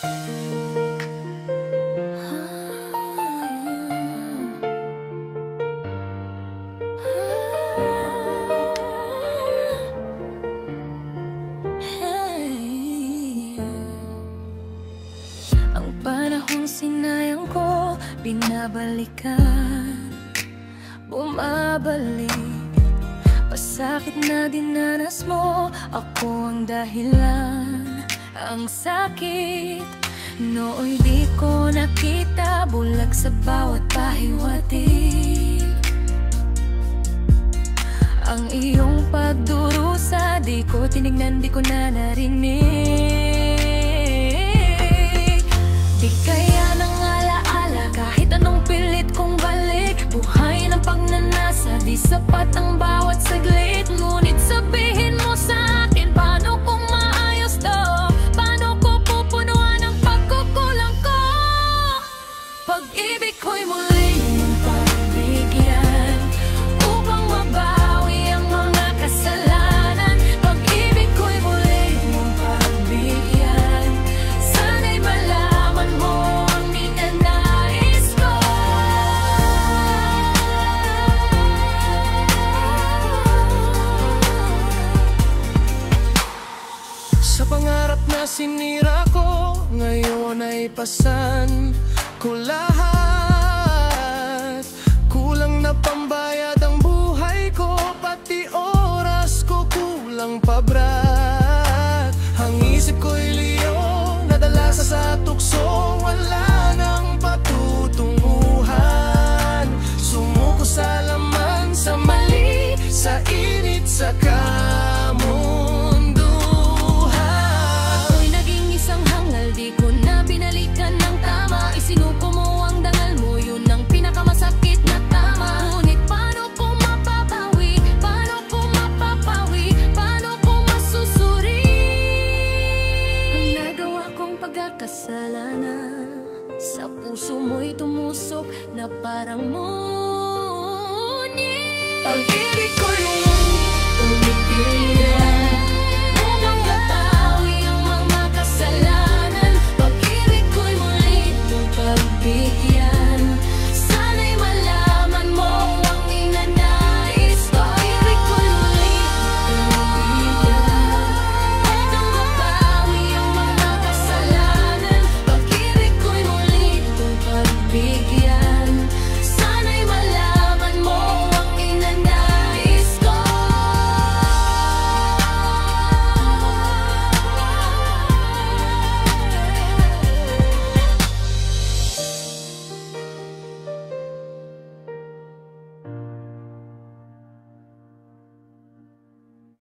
Ang panahong sinayang ko, binabalikan, bumabalik. Pasakit na dinanas mo, ako ang dahilan. Ang sakit, nooy di ko nakita, bulag sa bawat pahiwatig. Ang iyong pagdurusa, di ko tinignan, di ko na narinig. Di kaya nang alaala, kahit anong pilit kong balik. Buhay ng pagnanasa, di sapat ang bawat saglit. Ngunit sabihin mo sa akin, paano kung maayos to? Paano ko pupunuan ang pagkukulang ko? Pag-ibig ko'y muling pagbigyan, upang mabawi ang mga kasalanan. Pag-ibig ko'y muling pagbigyan, sana'y malaman mo ang ninanais ko. Sa pangarap na sinira ko, ngayon ay pasan ko lahat. Kulang na pambayad ang buhay ko, pati oras ko kulang pa brat. Ang isip ko'y liyo, nadala sa tukso, wala nang patutunguhan. Sumuko sa laman, sa mali, sa init, sa Ako'y naging isang hangal, di ko na binalikan ng tama. Isinuko mo ang dangal mo, yun ang pinakamasakit na tama. Ngunit paano ko mapapawi? Paano ko mapapawi? Paano ko masusuri ang nagawa kong pagkakasalanan? Sa puso mo'y tumusok na parang ngunit. Pag-ibig ko'y umipigil.